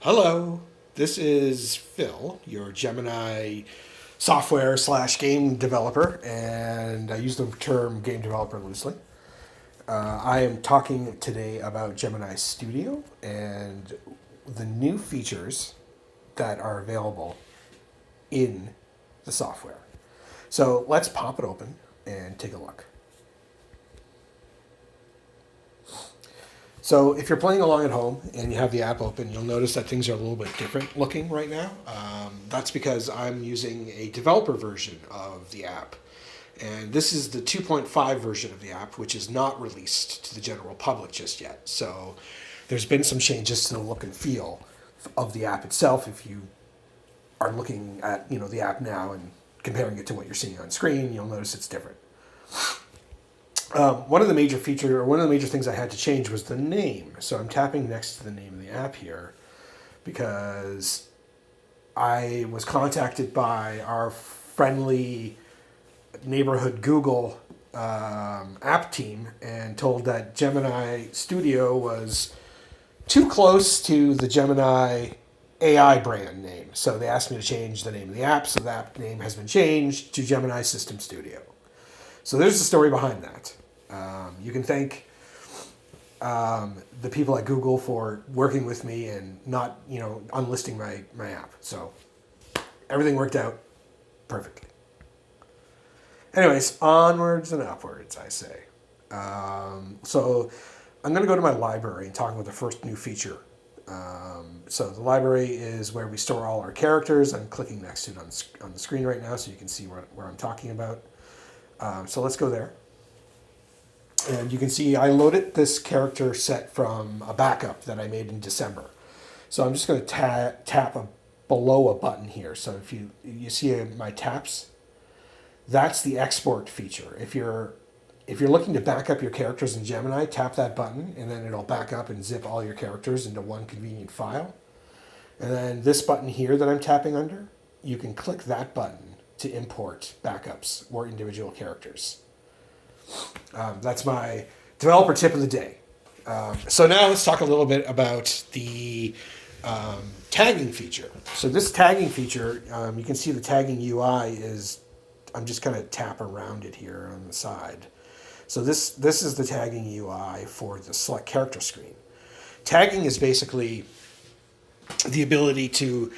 Hello, this is Phil, your Gemini software slash game developer, and I use the term game developer loosely. I am talking today about Gemini Studio and the new features that are available in the software. So let's pop it open and take a look. So if you're playing along at home and you have the app open, you'll notice that things are a little bit different looking right now. That's because I'm using a developer version of the app. And this is the 2.5 version of the app, which is not released to the general public just yet. So there's been some changes to the look and feel of the app itself. If you are looking at the app now and comparing it to what you're seeing on screen, you'll notice it's different. One of the major things I had to change was the name. So I'm tapping next to the name of the app here because I was contacted by our friendly neighborhood Google app team and told that Gemini Studio was too close to the Gemini AI brand name. So they asked me to change the name of the app. So that name has been changed to Gemini System Studio. So there's the story behind that. You can thank the people at Google for working with me and not, unlisting my app. So everything worked out perfectly. Anyways, onwards and upwards, I say. So I'm going to go to my library and talk about the first new feature. So the library is where we store all our characters. I'm clicking next to it on the screen right now so you can see where I'm talking about. So let's go there. And you can see I loaded this character set from a backup that I made in December. So I'm just going to tap below a button here. So if you see my taps, that's the export feature. If you're looking to back up your characters in Gemini, tap that button, and then it'll back up and zip all your characters into one convenient file. And then this button here that I'm tapping under, you can click that button to import backups or individual characters. That's my developer tip of the day. So now let's talk a little bit about the tagging feature. So this tagging feature, you can see the tagging UI is, I'm just going to tap around it here on the side. So this is the tagging UI for the select character screen. Tagging is basically the ability to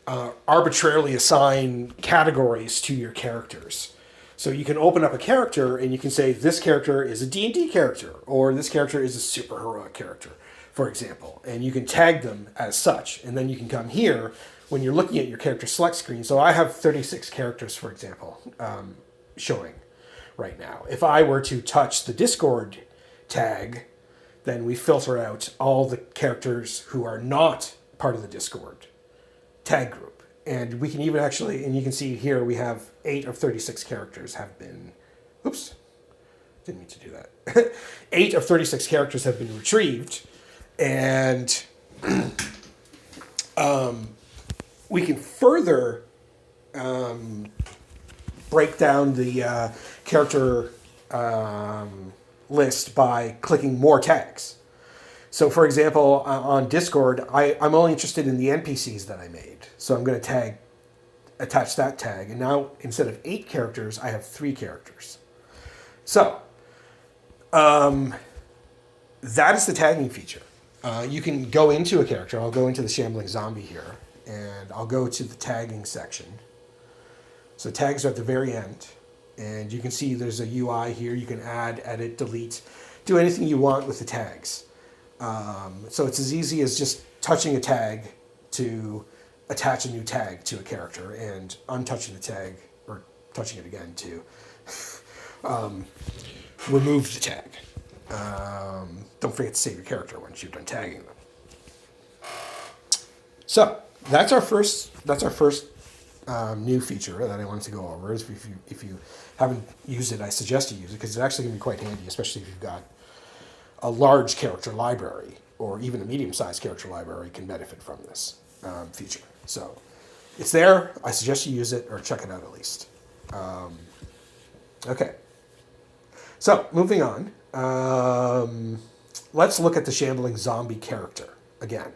arbitrarily assign categories to your characters. So you can open up a character and you can say this character is a D&D character or this character is a super heroic character, for example. And you can tag them as such. And then you can come here when you're looking at your character select screen. So I have 36 characters, for example, showing right now. If I were to touch the Discord tag, then we filter out all the characters who are not part of the Discord tag group. And we can even actually, and you can see here, we have 8 of 36 characters have been, oops, didn't mean to do that. 8 of 36 characters have been retrieved. And we can further break down the character list by clicking more tags. So for example, on Discord, I'm only interested in the NPCs that I made. So I'm going to attach that tag. And now instead of 8 characters, I have 3 characters. So that is the tagging feature. You can go into a character. I'll go into the Shambling Zombie here. And I'll go to the tagging section. So tags are at the very end. And you can see there's a UI here. You can add, edit, delete, do anything you want with the tags. So it's as easy as just touching a tag to attach a new tag to a character and untouching the tag or touching it again to remove the tag. Don't forget to save your character once you've done tagging them. So that's our first new feature that I wanted to go over. If you haven't used it, I suggest you use it because it's actually going to be quite handy, especially if you've got a large character library or even a medium-sized character library can benefit from this feature. So it's there. I suggest you use it or check it out at least. Okay. So moving on. Let's look at the Shambling Zombie character again.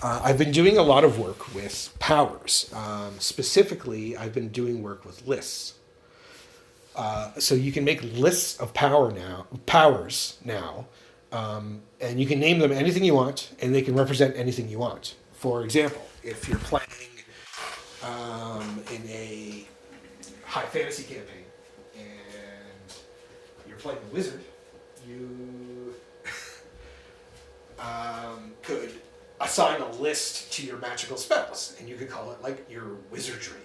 I've been doing a lot of work with powers. Specifically, I've been doing work with lists. So you can make lists of powers now, and you can name them anything you want, and they can represent anything you want. For example, if you're playing in a high fantasy campaign and you're playing a wizard, you could assign a list to your magical spells, and you could call it like your wizardry.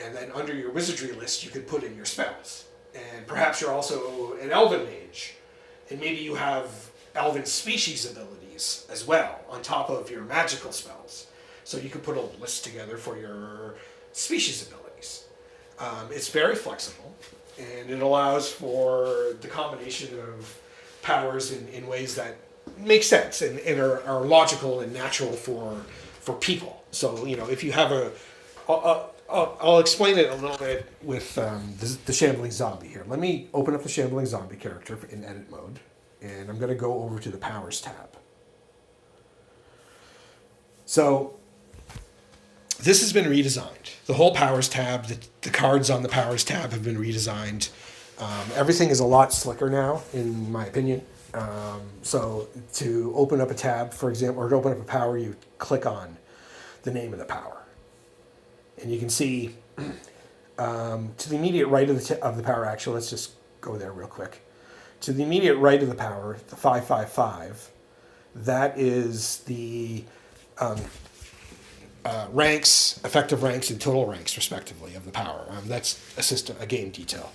And then under your wizardry list, you could put in your spells. And perhaps you're also an elven mage, and maybe you have elven species abilities as well on top of your magical spells. So you could put a list together for your species abilities. It's very flexible, and it allows for the combination of powers in ways that make sense and are logical and natural for people. So, if you have I'll explain it a little bit with the Shambling Zombie here. Let me open up the Shambling Zombie character in edit mode, and I'm going to go over to the Powers tab. So this has been redesigned. The whole Powers tab, the cards on the Powers tab have been redesigned. Everything is a lot slicker now, in my opinion. So to open up a tab, for example, or to open up a power, you click on the name of the power. And you can see to the immediate right of the power, actually, let's just go there real quick. To the immediate right of the power, the 555, that is the ranks, effective ranks, and total ranks, respectively, of the power. That's a game detail.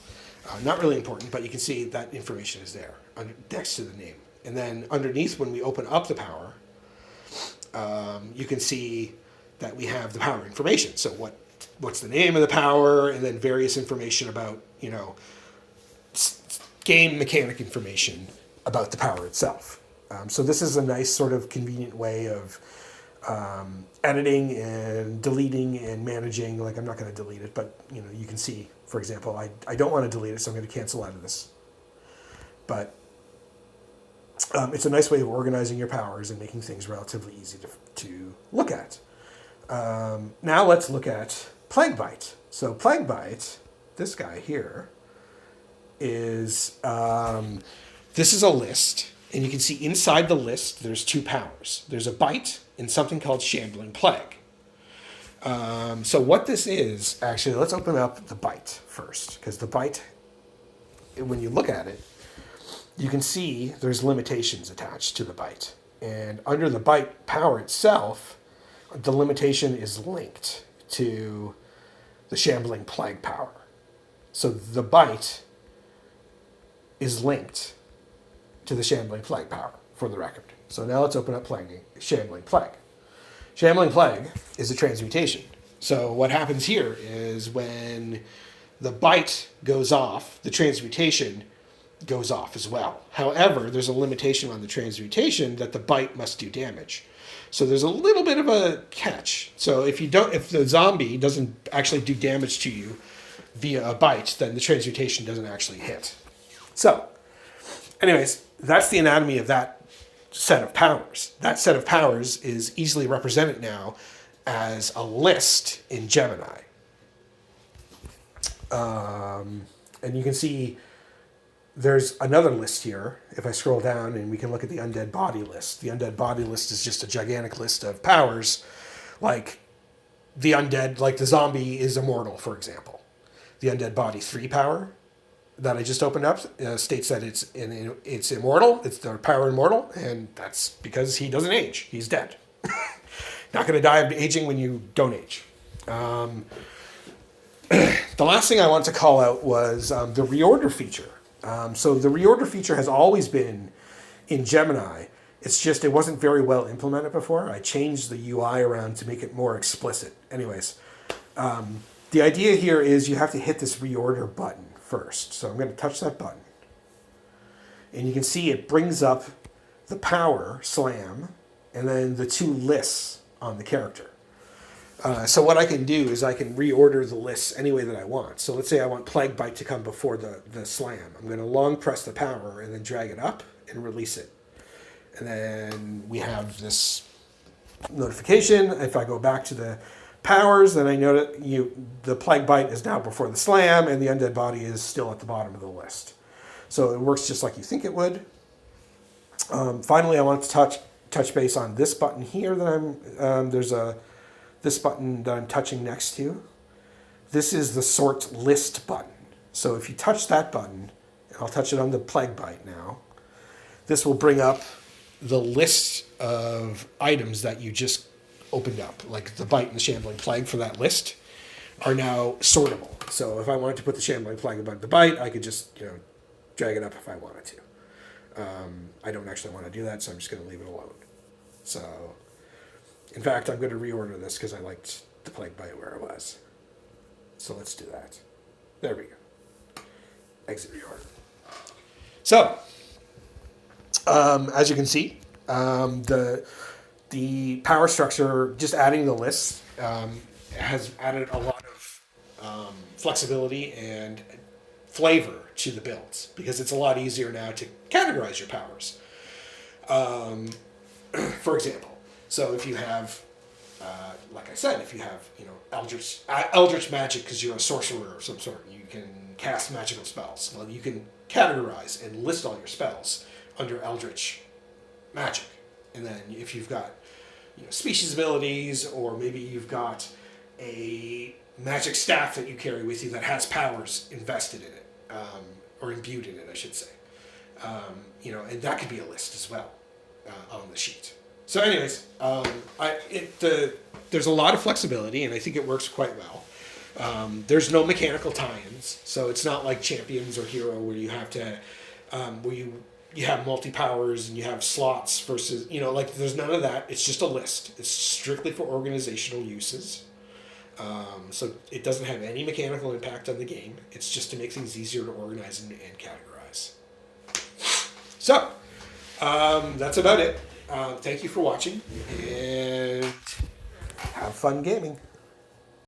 Not really important, but you can see that information is there next to the name. And then underneath, when we open up the power, you can see that we have the power information. So what's the name of the power, and then various information about, game mechanic information about the power itself. So this is a nice sort of convenient way of editing and deleting and managing. Like, I'm not going to delete it, but you can see, for example, I don't want to delete it, so I'm going to cancel out of this. But it's a nice way of organizing your powers and making things relatively easy to look at. Now let's look at Plague Bite. So Plague Bite, this guy here, is this is a list, and you can see inside the list there's two powers. There's a bite and something called Shambling Plague. So what this is, actually, let's open up the bite first, because the bite, when you look at it, you can see there's limitations attached to the bite. And under the bite power itself, the limitation is linked to the Shambling Plague power. So the bite is linked to the Shambling Plague power, for the record. So now let's open up Shambling Plague. Shambling Plague is a transmutation. So what happens here is when the bite goes off, the transmutation goes off as well. However, there's a limitation on the transmutation that the bite must do damage. So there's a little bit of a catch. So if the zombie doesn't actually do damage to you via a bite, then the transmutation doesn't actually hit. So, anyways, that's the anatomy of that set of powers. That set of powers is easily represented now as a list in Gemini. And you can see there's another list here. If I scroll down, and we can look at the Undead Body list. The Undead Body list is just a gigantic list of powers, like the undead, like the zombie is immortal, for example. The Undead Body 3 power that I just opened up states that it's immortal, it's the power immortal, and that's because he doesn't age. He's dead. Not going to die of aging when you don't age. The last thing I want to call out was the reorder feature. So the reorder feature has always been in Gemini. It's just it wasn't very well implemented before. I changed the UI around to make it more explicit. Anyways, the idea here is you have to hit this reorder button first. So I'm going to touch that button. And you can see it brings up the power, slam, and then the two lists on the character. So what I can do is I can reorder the lists any way that I want. So let's say I want Plague Bite to come before the slam. I'm going to long press the power and then drag it up and release it. And then we have this notification. If I go back to the powers, then I know that the Plague Bite is now before the Slam, and the Undead Body is still at the bottom of the list. So it works just like you think it would. Finally, I want to touch base on this button here that there's this button that I'm touching next to. This is the sort list button. So if you touch that button, and I'll touch it on the Plague Bite now, this will bring up the list of items that you just opened up, like the Bite and the Shambling Plague for that list, are now sortable. So if I wanted to put the Shambling Plague above the Bite, I could just drag it up if I wanted to. I don't actually want to do that, so I'm just going to leave it alone. So, in fact, I'm going to reorder this because I liked the Plague Bite where it was. So let's do that. There we go. Exit reorder. So, as you can see, the power structure, just adding the lists, has added a lot of flexibility and flavor to the builds, because it's a lot easier now to categorize your powers. For example, so if you have, like I said, if you have Eldritch Magic because you're a sorcerer of some sort, you can cast magical spells. Well, you can categorize and list all your spells under Eldritch Magic, and then if you've got species abilities, or maybe you've got a magic staff that you carry with you that has powers invested in it, or imbued in it, I should say. And that could be a list as well on the sheet. So anyways, there's a lot of flexibility, and I think it works quite well. There's no mechanical tie-ins, so it's not like Champions or Hero where you have to, where you have multi-powers and you have slots versus, there's none of that. It's just a list. It's strictly for organizational uses. So it doesn't have any mechanical impact on the game. It's just to make things easier to organize and categorize. So, that's about it. Thank you for watching, and have fun gaming.